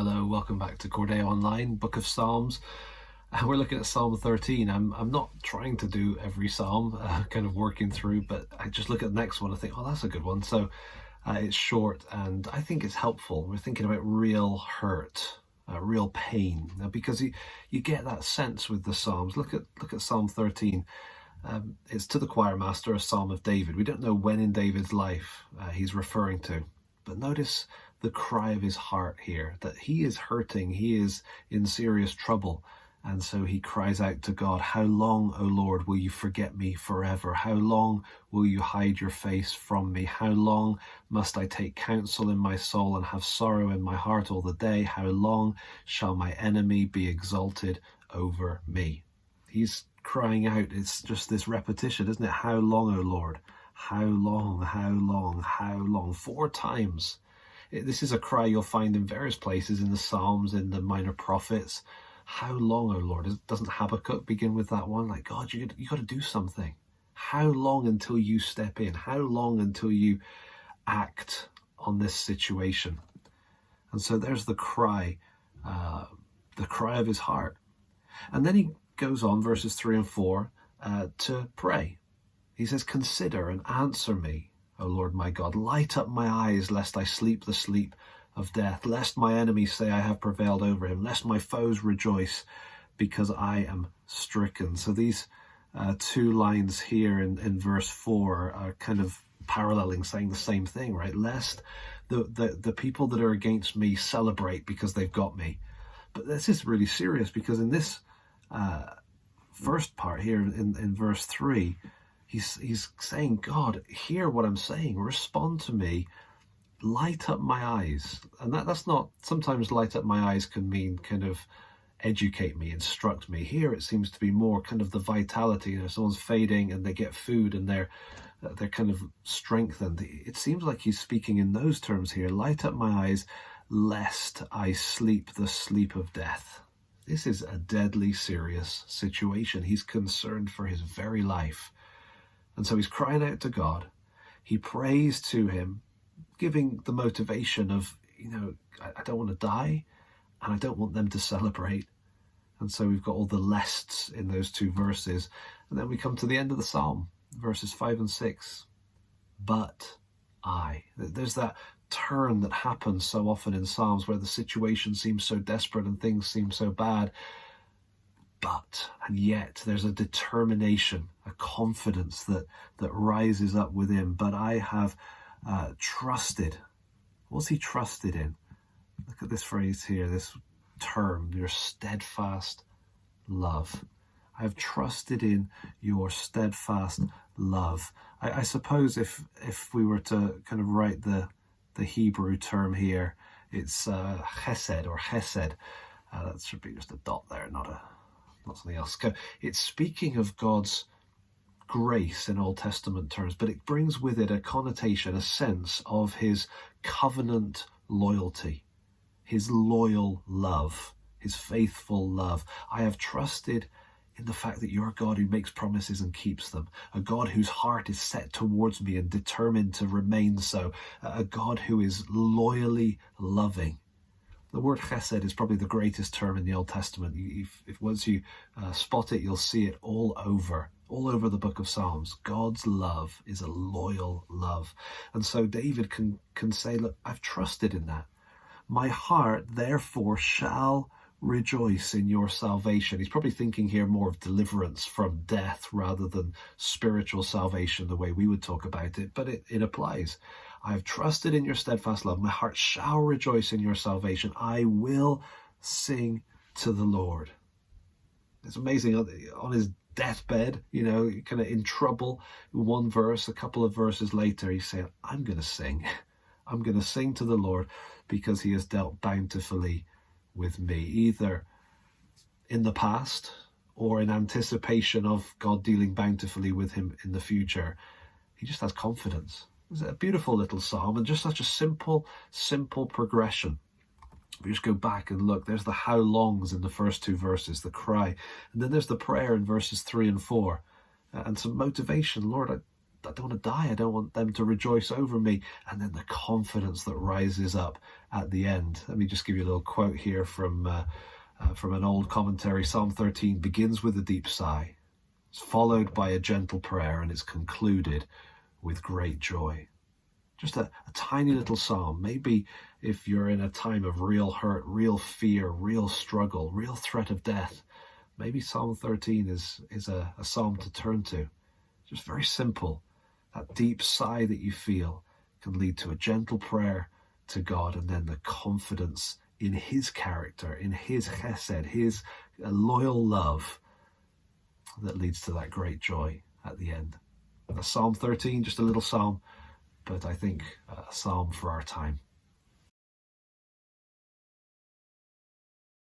Hello, welcome back to Cor Deo Online, Book of Psalms. We're looking at Psalm 13. I'm not trying to do every psalm, kind of working through, but I just look at the next one and think, oh, that's a good one. So it's short and I think it's helpful. We're thinking about real hurt, real pain, because you get that sense with the Psalms. Look at Psalm 13. It's to the choir master, a psalm of David. We don't know when in David's life he's referring to, but notice the cry of his heart here, that he is hurting, he is in serious trouble. And so he cries out to God, "How long, O Lord, will you forget me forever? How long will you hide your face from me? How long must I take counsel in my soul and have sorrow in my heart all the day? How long shall my enemy be exalted over me?" He's crying out. It's just this repetition, isn't it? How long, O Lord? How long, how long, how long? 4 times. This is a cry you'll find in various places in the Psalms, in the minor prophets. How long, O Lord? Doesn't Habakkuk begin with that one? Like, God, you got to do something. How long until you step in? How long until you act on this situation? And so there's the cry of his heart. And then he goes on, verses 3 and 4, to pray. He says, "Consider and answer me, O Lord my God. Light up my eyes, lest I sleep the sleep of death, lest my enemies say I have prevailed over him, lest my foes rejoice because I am stricken." So these 2 lines here in verse 4 are kind of paralleling, saying the same thing, right? Lest the people that are against me celebrate because they've got me. But this is really serious, because in this first part here in verse 3, he's saying, God, hear what I'm saying, respond to me, light up my eyes. And that's not, sometimes light up my eyes can mean kind of educate me, instruct me. Here it seems to be more kind of the vitality. Someone's fading and they get food and they're kind of strengthened. It seems like he's speaking in those terms here. Light up my eyes, lest I sleep the sleep of death. This is a deadly serious situation. He's concerned for his very life. And so he's crying out to God. He prays to him, giving the motivation of, I don't want to die and I don't want them to celebrate. And so we've got all the lests in those 2 verses. And then we come to the end of the psalm, verses 5 and 6. But I. There's that turn that happens so often in Psalms where the situation seems so desperate and things seem so bad. But, and yet, there's a determination, a confidence that rises up within. But I have trusted. What's he trusted in? Look at this phrase here, this term, your steadfast love. I have trusted in your steadfast love. I suppose if we were to kind of write the Hebrew term here, it's chesed or chesed. That should be just a dot there, not something else. It's speaking of God's grace in Old Testament terms, but it brings with it a connotation, a sense of his covenant loyalty, his loyal love, his faithful love. I have trusted in the fact that you're a God who makes promises and keeps them, a God whose heart is set towards me and determined to remain so, a God who is loyally loving. The word chesed is probably the greatest term in the Old Testament. If once you spot it, you'll see it all over the book of Psalms. God's love is a loyal love. And so David can say, look, I've trusted in that. My heart, therefore, shall rejoice in your salvation. He's probably thinking here more of deliverance from death rather than spiritual salvation, the way we would talk about it, but it applies. I have trusted in your steadfast love. My heart shall rejoice in your salvation. I will sing to the Lord. It's amazing. On his deathbed, kind of in trouble, one verse, a couple of verses later, he's saying, I'm going to sing. I'm going to sing to the Lord because he has dealt bountifully with me, either in the past or in anticipation of God dealing bountifully with him in the future. He just has confidence. It's a beautiful little psalm and just such a simple progression. We just go back and look, there's the how longs in the first 2 verses, the cry, and then there's the prayer in verses 3 and 4, and some motivation. Lord, don't want to die. I don't want them to rejoice over me. And then the confidence that rises up at the end. Let me just give you a little quote here from an old commentary. Psalm 13 begins with a deep sigh. It's followed by a gentle prayer, and it's concluded with great joy. Just a tiny little psalm. Maybe if you're in a time of real hurt, real fear, real struggle, real threat of death, maybe Psalm 13 is a psalm to turn to. Just very simple. That deep sigh that you feel can lead to a gentle prayer to God, and then the confidence in his character, in his chesed, his loyal love that leads to that great joy at the end. Psalm 13, just a little psalm, but I think a psalm for our time.